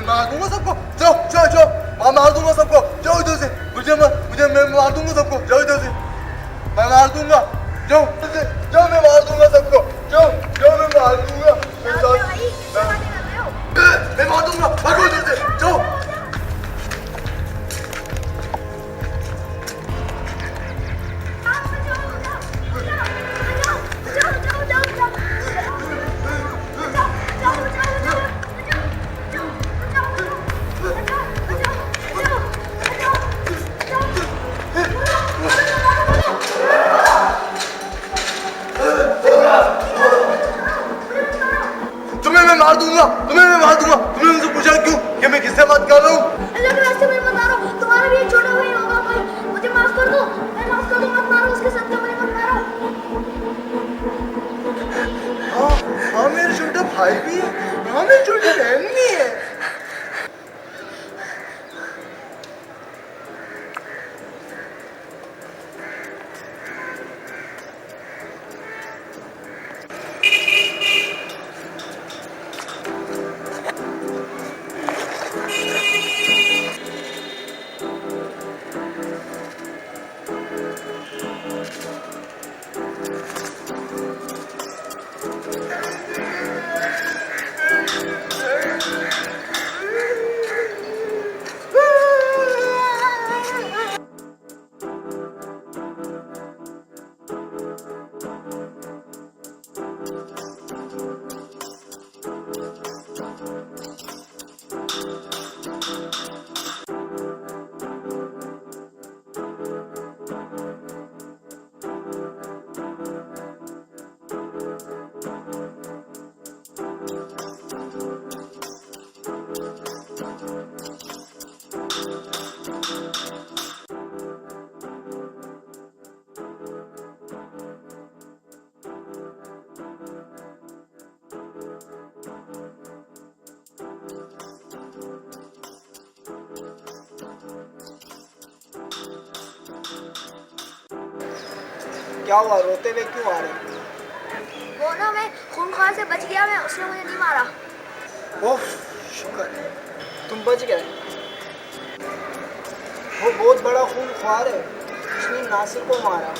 मार दूंगा सबको। जाओ जाओ जाओ, मैं मार दूंगा सबको। जाओ इधर से, मुझे मैं मार दूंगा सबको। जाओ इधर से, मैं मार दूंगा। जाओ इधर से, जाओ मैं मार दूंगा सबको। जाओ जाओ मैं मार दूंगा। मैं मार दूंगा, भागो इधर से, जाओ। क्या हुआ, रोते हुए क्यों आ रहे? वो ना मैं खूनखार से बच गया, मैं उसने मुझे नहीं मारा। ओह शुक्र है तुम बच गए। वो बहुत बड़ा खूनखार है, उसने नासिर को मारा।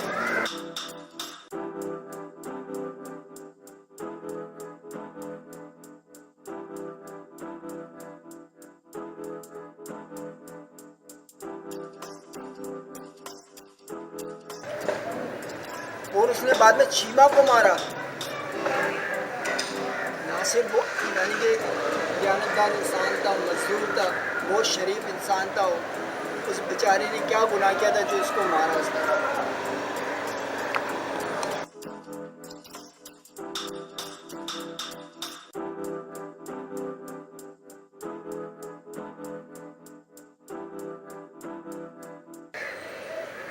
और उसने बाद में चीमा को मारा। नासिर वो यानी कि दयानतदार इंसान था, मजलूम था, बहुत शरीफ इंसान था। उस बेचारे ने क्या गुनाह किया था जो इसको मारा उसने।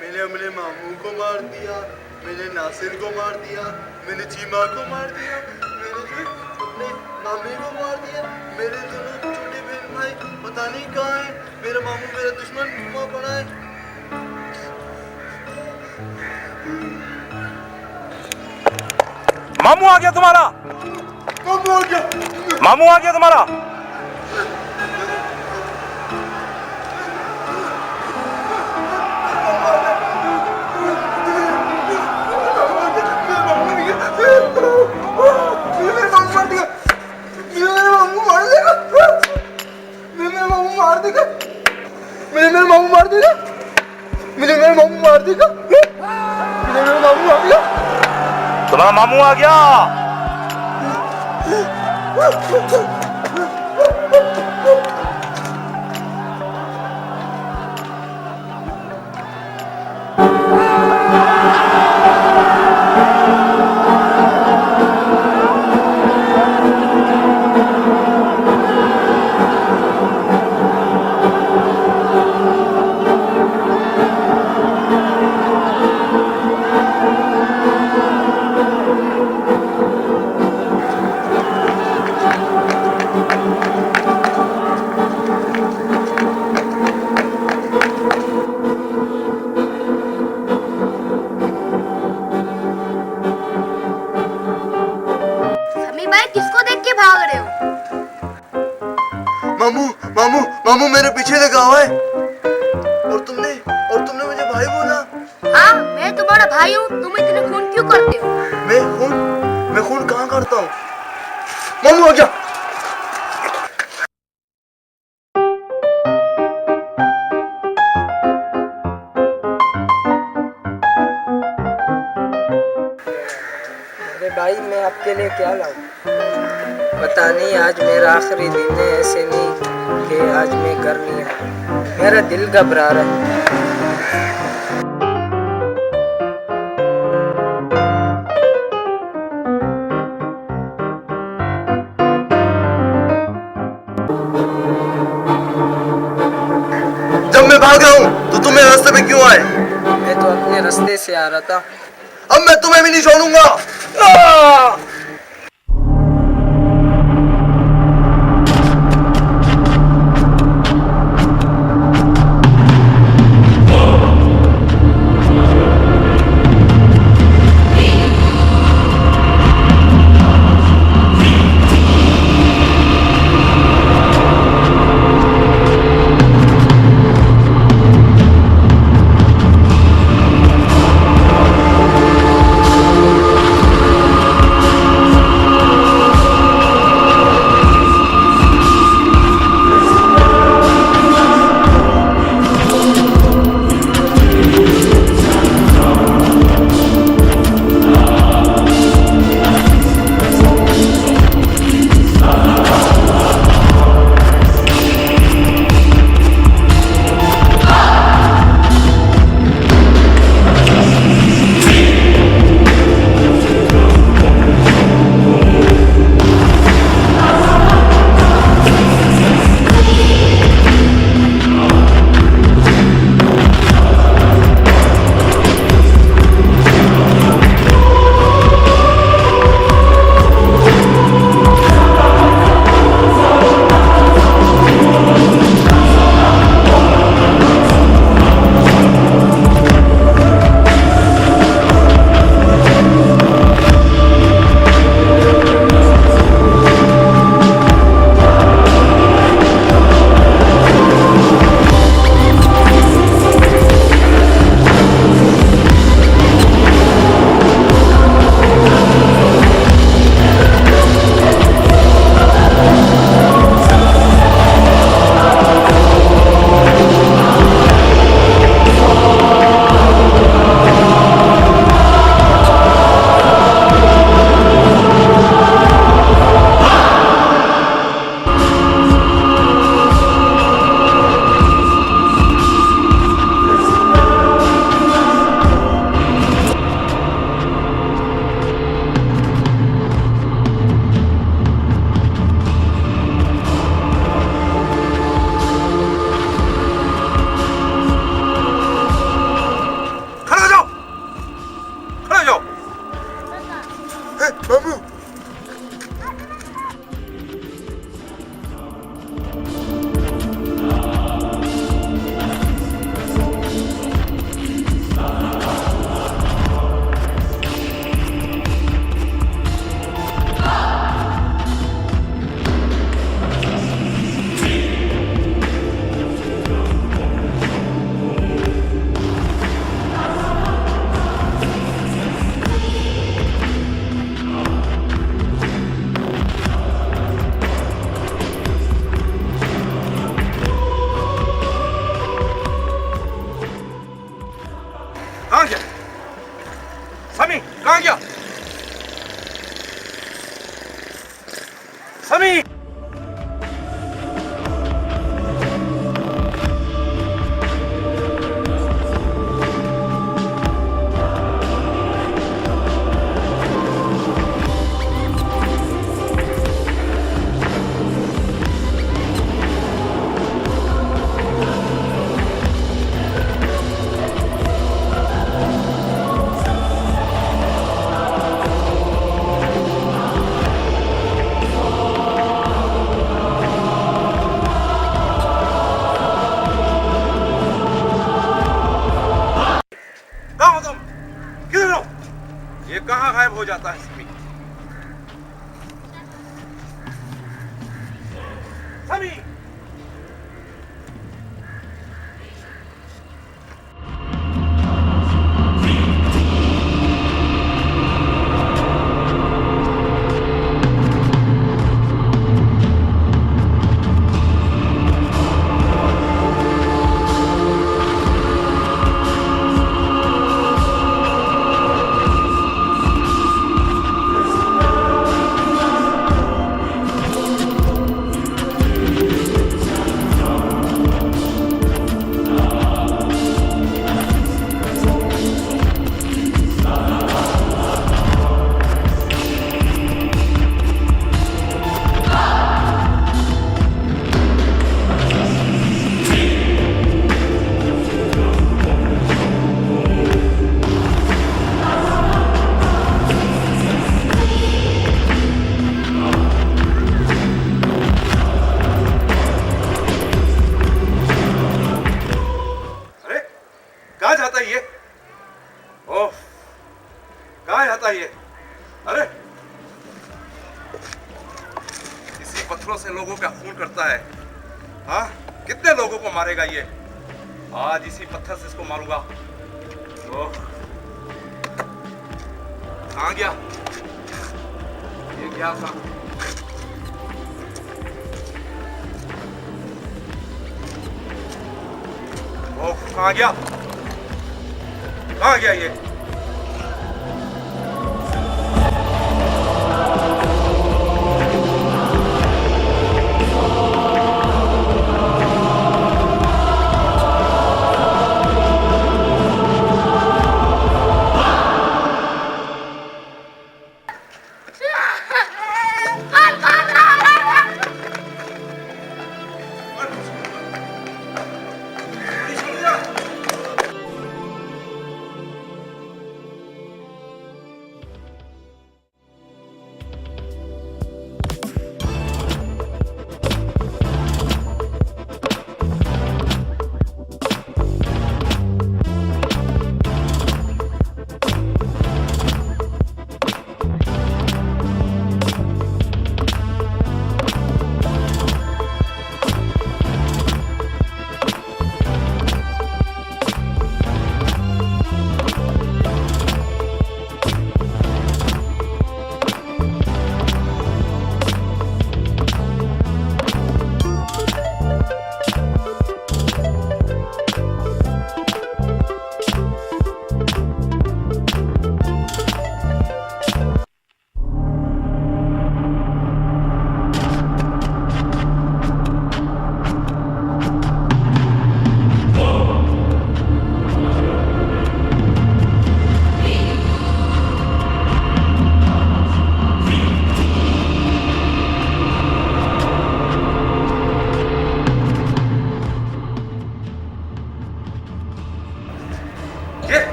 मैंने अपने मामू को मार दिया, मैंने नासिर को मार दिया, मैंने चीमा को मार दिया, मैंने अपने मामे को मार दिया। मेरे दोनों छोटे बहन भाई पता नहीं कहाँ हैं। मेरा मामू मेरा दुश्मन हुआ पड़ा है। मामू आ गया तुम्हारा, मामू आ गया, मामू आ गया तुम्हारा। मेरे मामू मार देगा, मेरे मामू मार देगा, मेरे मामू आ गया, तुम्हारा मामू आ गया। मामू मामू मामू मेरे पीछे लगा हुआ है। और तुमने मुझे भाई बोला। हाँ मैं तुम्हारा भाई हूँ, तुम इतने खून क्यों करते हो? मैं खून कहाँ करता हूँ? मामू आ गया। अरे भाई मैं आपके लिए क्या लाऊं? पता नहीं, आज मेरा आखिरी दिन है। ऐसे नहीं कि आज मैं घर नहीं है, मेरा दिल घबरा रहा है। जब मैं भाग रहा हूँ तो तुम्हें रास्ते में क्यों आए? मैं तो अपने रास्ते से आ रहा था। अब मैं तुम्हें भी नहीं छोड़ूंगा। कहाँ गया समी? ये कहाँ गायब हो जाता है समी? समी! कहाँ जाता है ये? ओह, कहाँ जाता है ये? अरे इसी पत्थरों से लोगों का खून करता है। हाँ, कितने लोगों को मारेगा ये? आज इसी पत्थर से इसको मारूंगा। ओह, कहाँ गया? ये क्या था? ओह, कहाँ गया? कहाँ गया ये?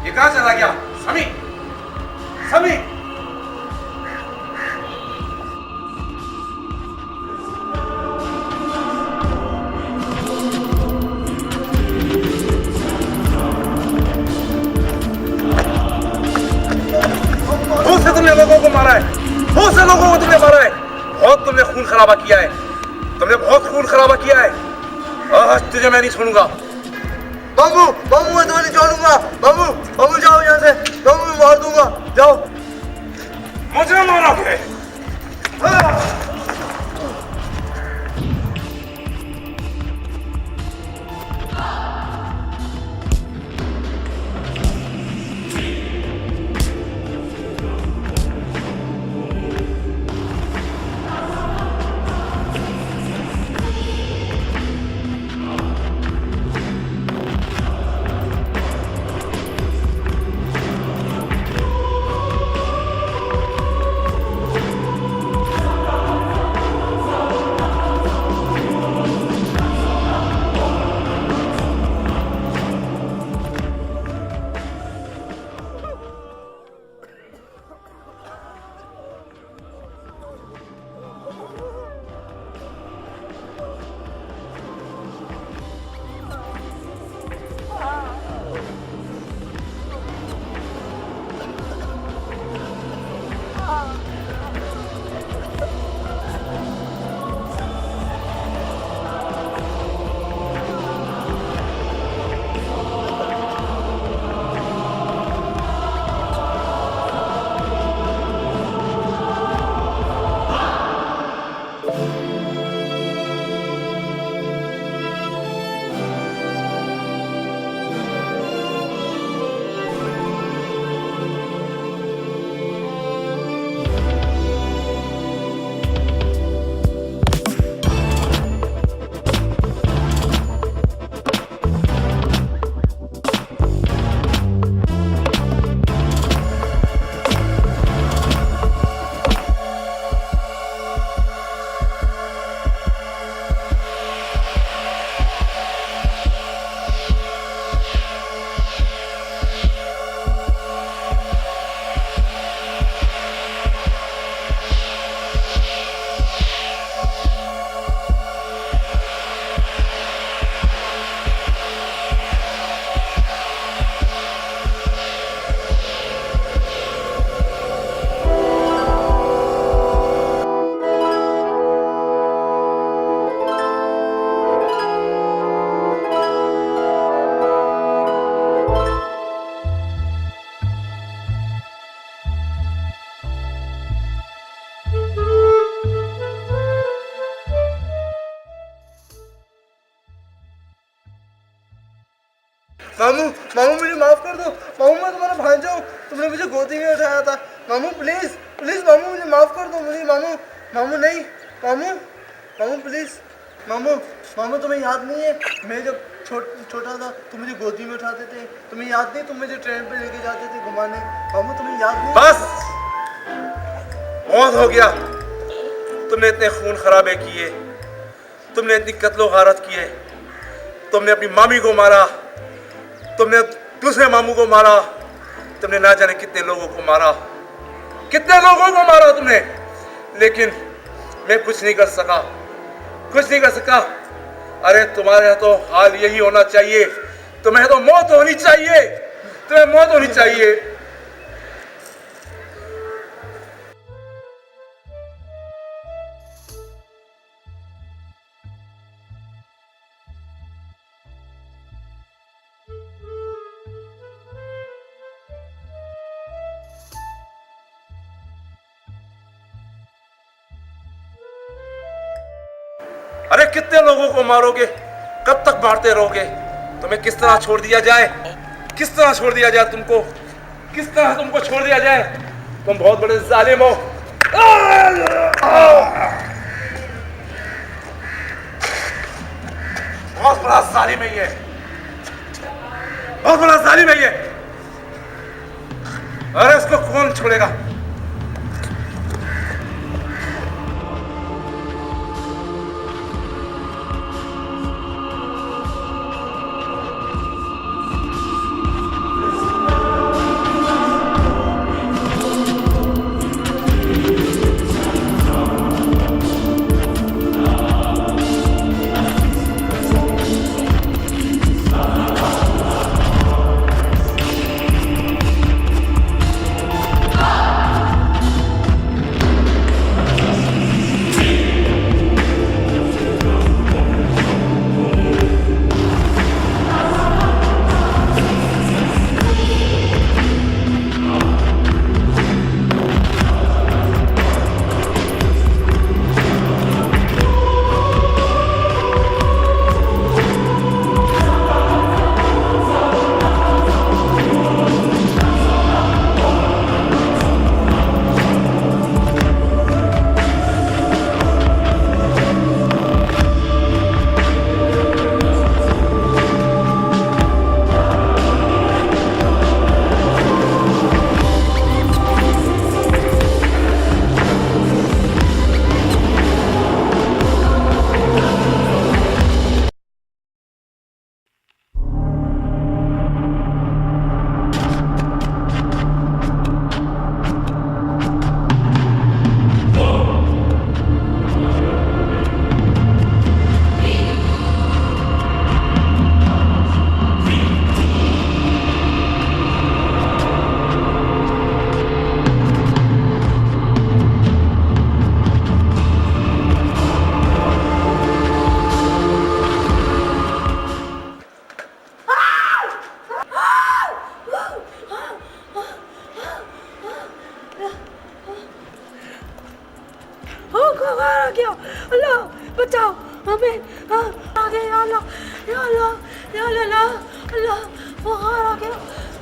ये कहाँ चला गया? समी! समी! बहुत से तुमने लोगों को मारा है, बहुत से लोगों को तुमने मारा है, बहुत तुमने खून खराबा किया है, तुमने बहुत खून खराबा किया है। आज तुझे मैं नहीं छोड़ूंगा। बाबू, बाबू मैं तुम्हें नहीं छोड़ूंगा। बाबू, बाबू जाओ यहाँ से, बाबू मैं मार दूंगा, जाओ। मुझे मारोगे? मामू मैं तुम्हारा भांजा हूँ, तुमने मुझे गोदी में उठाया था। मामू प्लीज़ प्लीज़ मामू मुझे माफ़ कर दो मुझे। मामू मामू नहीं मामू मामू प्लीज़ मामू मामू तुम्हें याद नहीं है मैं जब छोटा था तुम मुझे गोदी में उठाते थे? तुम्हें याद नहीं तुम मुझे ट्रेन पे लेके जाते थे घुमाने? मामू तुम्हें याद नहीं? बस बहुत हो गया। तुमने इतने खून खराबे किए, तुमने इतनी कत्लो गारत किए, तुमने अपनी मामी को मारा, तुमने दूसरे मामू को मारा, तुमने ना जाने कितने लोगों को मारा, कितने लोगों को मारा तुमने, लेकिन मैं कुछ नहीं कर सका, कुछ नहीं कर सका। अरे तुम्हारे तो हाल यही होना चाहिए, तुम्हें तो मौत होनी चाहिए, तुम्हें मौत होनी चाहिए। अरे कितने लोगों को मारोगे, कब तक मारते रहोगे? तुम्हें किस तरह छोड़ दिया जाए, किस तरह छोड़ दिया जाए तुमको, किस तरह तुमको छोड़ दिया जाए? तुम बहुत बड़े जालिम हो। बहुत बड़ा जालिम है ये, बहुत बड़ा जालिम है ये। अरे इसको कौन छोड़ेगा? बचाओ हमें, आ गए या अल्लाह या अल्लाह या अल्लाह अल्लाह, बुखार आ गया,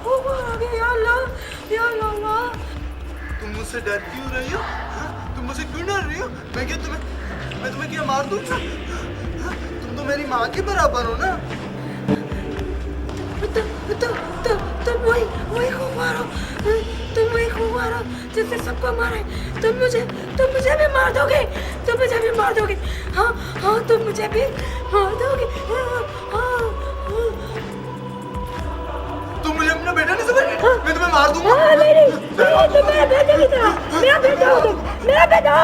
बुखार आ गया या अल्लाह या अल्लाह। तुम मुझसे डर क्यों रही हो? तुम मुझसे क्यों डर रही हो? मैं तुम्हें क्या मार दूंगा? तुम तो मेरी माँ के बराबर हो ना। तुम वही खुमार हो, तुम वही खुमार हो जिससे सबको मारे। तुम मुझे भी मार दोगे, तुम मुझे भी मार दोगे। हाँ हाँ तुम मुझे भी मार दोगे। तुम मुझे अपना बेटा नहीं समझ? मैं तुम्हें मार दूंगा। नहीं, तुम मेरा बेटा की तरह, मेरा बेटा हो तुम, मेरा बेटा।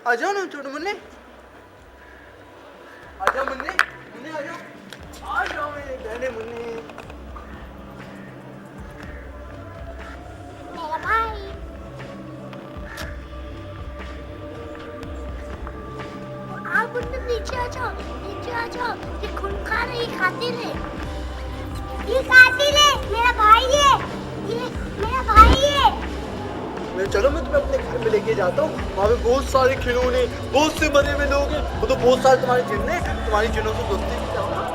आ जाओ ना छोटू मुन्नी, आ जाओ मुन्नी, मुन्नी आ जाओ, आ जाओ मेरे गहने मुन्नी। मेरा भाई आप उनमें नीचे आ जाओ, नीचे आ जाओ। ये खूनखार है, ये कातिल है, ये कातिल है, मेरा भाई है, ये मेरा भाई है। चलो मैं तुम्हें अपने घर में लेके जाता हूँ, वहाँ पे बहुत सारे खिलौने, बहुत से मरे हुए लोग हैं, वो तो बहुत सारे तुम्हारे जिन्न हैं, तुम्हारी जिन्नों से दोस्ती भी जाऊँगा।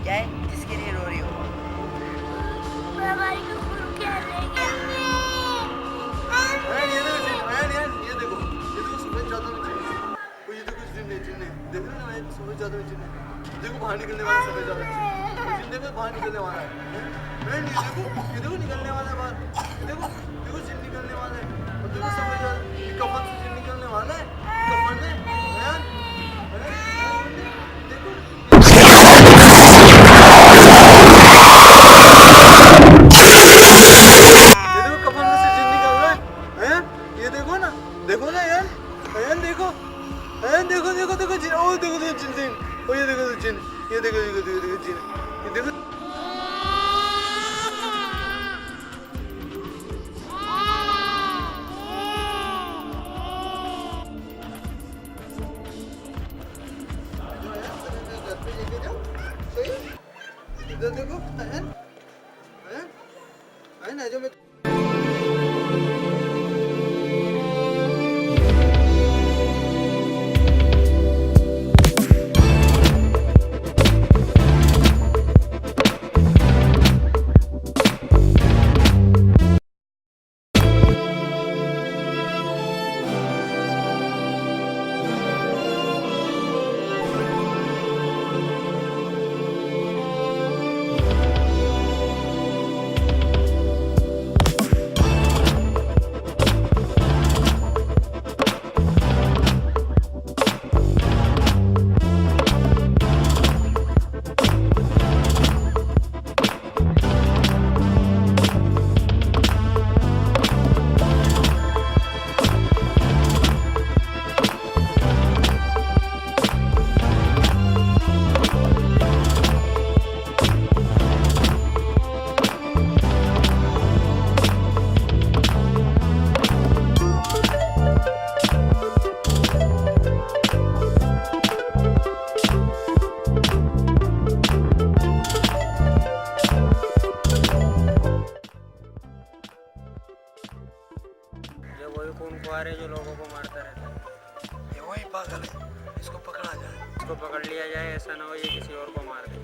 क्या है जिसके लिए रो रही हो? मेरा भाई को खून क्या ले गया? ये देखो सफेद चादर में जिन्न, वो ये देखो जिन्न, देखो ना मैं सफेद चादर में जिन्न, देखो बाहर निकलने वाला सफेद चादर में जिन्न, देखो बाहर निकलने वाला है। ये देखो निकलने वाला है बाहर, देखो जिन्न निकलने वाला है, और देखो सफेद चादर कफन से जिन्न निकलने वाला है, कफन में देखो कफन में से जिन्न निकल रहा है, ये देखो ना यार, देखो जिन्न, ओ देखो जिन्न, ओ ये देखो जिन्न, ये देखो जिन्न, ये देखो। इधर देखो ना जो मैं खूनख्वार है जो लोगों को मारता रहता है। ये वही पागल है, इसको पकड़ा जाए, इसको पकड़ लिया जाए, ऐसा ना हो ये किसी और को मार दे।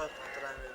खतरा है मेरा।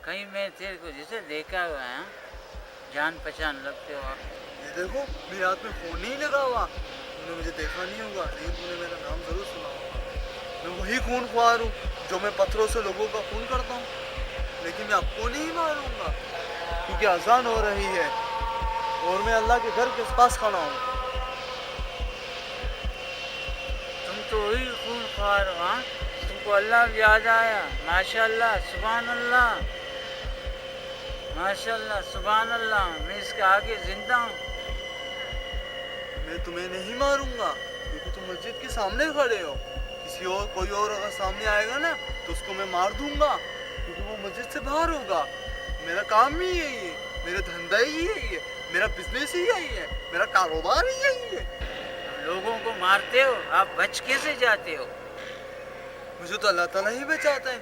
कहीं मैं तेरे को जैसे देखा हुआ है, जान पहचान लगते हो आप। ये देखो मेरे हाथ में फोन नहीं लगा हुआ, तूने मुझे देखा नहीं होगा, लेकिन तूने मेरा नाम जरूर सुना होगा। मैं वही खूनख्वार हूँ जो मैं पत्थरों से लोगों का खून करता हूँ, लेकिन मैं आपको नहीं मारूंगा क्योंकि अजान हो रही है और मैं अल्लाह के घर के पास खड़ा हूँ। तुम तो वही खूनख्वार हो, हाँ? तुमको अल्लाह भी याद आया। माशाल्लाह, सुभान अल्लाह, माशाल्लाह, सुभान अल्लाह। मैं इसके आगे जिंदा हूँ। मैं तुम्हें नहीं मारूंगा क्योंकि तुम मस्जिद के सामने खड़े हो। किसी और कोई और अगर सामने आएगा ना तो उसको मैं मार दूंगा क्योंकि वो मस्जिद से बाहर होगा। मेरा काम ही यही है, मेरा धंधा ही यही है, मेरा बिजनेस ही यही है, मेरा कारोबार ही यही है। लोगों को मारते हो, आप बच कैसे जाते हो? मुझे तो अल्लाह ताला ही बचाता है।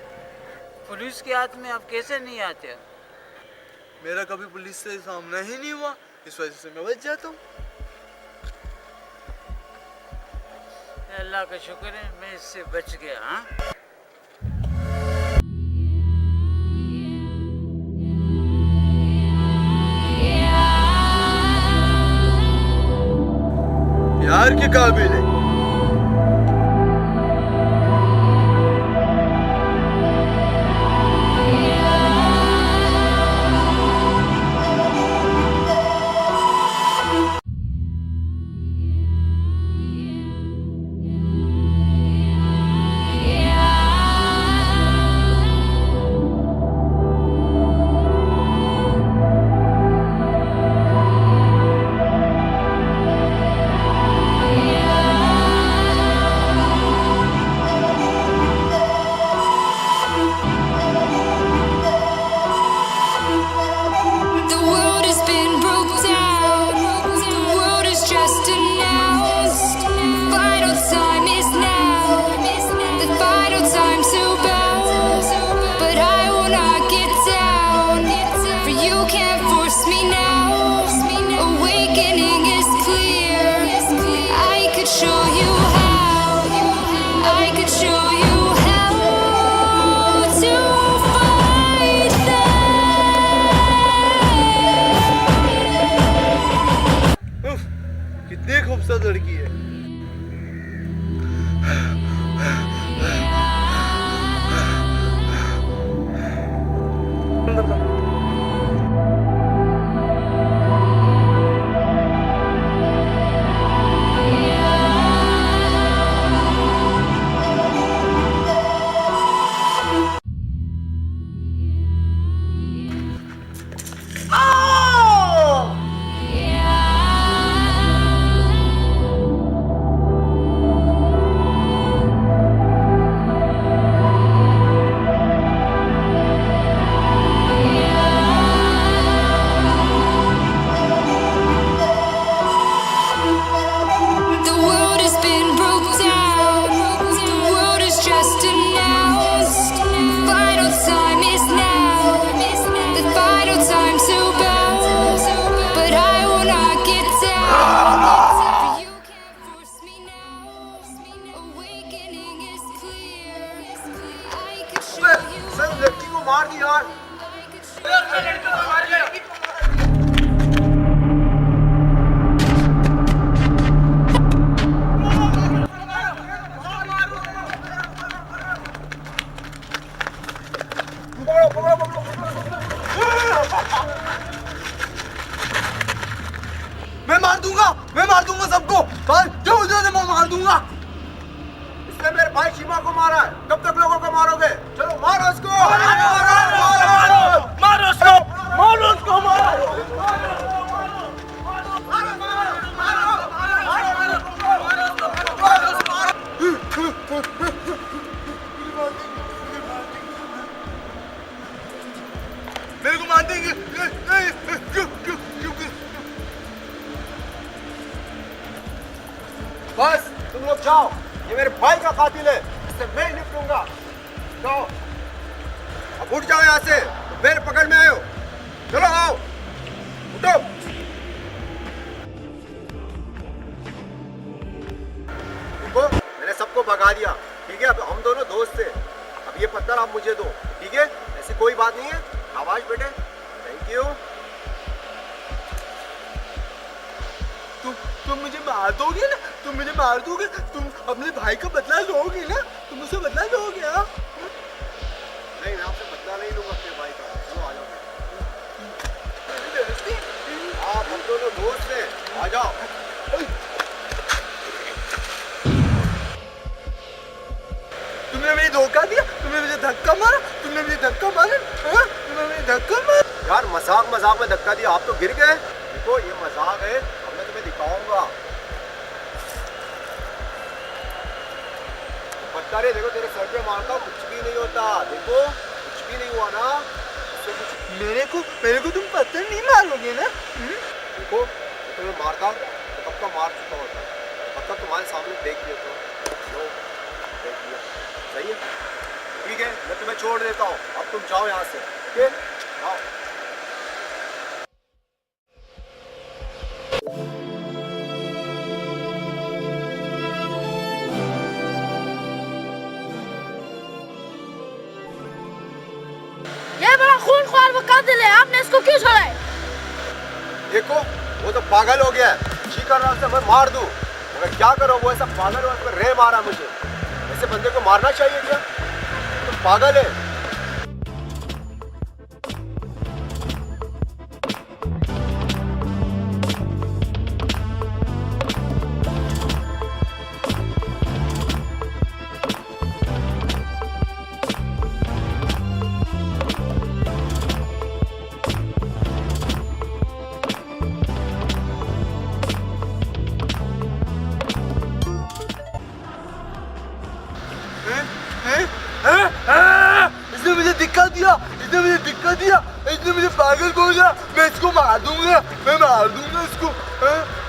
पुलिस के हाथ में आप कैसे नहीं आते हो? मेरा कभी पुलिस से सामना ही नहीं हुआ, इस वजह से मैं बच जाता हूँ। अल्लाह का शुक्र है मैं इससे बच गया। हाँ, प्यार के काबिल है। मैं मार दूंगा सबको। भाई जाओ इधर से, मैं मार दूंगा। इसने मेरे भाई शीमा को मारा है, कब तक लोगों को मारोगे? चलो मारो उसको, मारो उसको, मारो उसको, मारो। मेरे को मार देंगे। बस तुम लोग जाओ, ये मेरे भाई का कातिल है, इससे मैं निपटूंगा। जाओ, अब उठ जाओ यहाँ से, तुम मेरे पकड़ में आए हो। चलो आओ, उठो। देखो मैंने सबको भगा दिया, ठीक है? अब हम दोनों दोस्त थे, अब ये पत्थर आप मुझे दो, ठीक है? ऐसी कोई बात नहीं है। आवाज बेटे, थैंक यू। तुम मुझे मार दोगे ना? तुम मुझे मार दोगे? तुम अपने भाई का बदला लोगे ना? तुम उसे बदला लोगे? हाँ? नहीं, मैं आपसे बदला नहीं लूंगा अपने भाई का। चलो आ जाओ, आप हम दोनों दोस्त हैं, आ जाओ। तुमने मुझे धोखा दिया, तुमने मुझे धक्का मारा, तुमने मुझे धक्का मारा, हाँ? तुमने मुझे धक्का मारा। यार मजाक मजाक में धक्का दिया, आप तो गिर गए। देखो ये मजाक है, अब मैं तुम्हें दिखाऊंगा। पता रे, देखो तेरे सर पे मारता हूँ, कुछ भी नहीं होता। देखो कुछ भी नहीं हुआ ना, उससे कुछ। मेरे को तुम पत्थर नहीं मारोगे ना? देखो तुम्हें मारता तो कब का मार चुका होता, पत्थर तुम्हारे सामने देख लिया तो लो, देख लिया। सही है, ठीक है, मैं तुम्हें छोड़ देता हूँ, अब तुम जाओ यहाँ से, ठीक है? जाओ। ये बड़ा खूनख्वार वो कातिल है, आपने इसको क्यों छोड़ा है? देखो वो तो पागल हो गया है, जी कर रहा है मैं मार दूं, मगर क्या करो, वो ऐसा पागल हो गया, रे मारा मुझे। ऐसे बंदे को मारना चाहिए क्या? तो पागल है। इसने मुझे दिक्कत दिया, इसने मुझे दिक्कत दिया, इसने मुझे पागल बोला। मैं इसको मार दूंगा, मैं मार दूंगा इसको,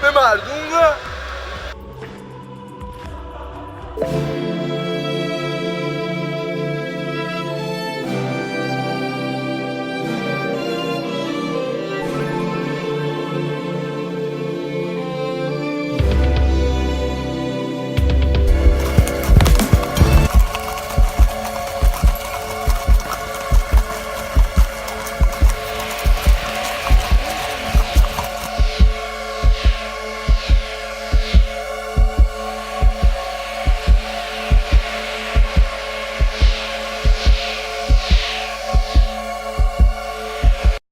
मैं मार दूंगा।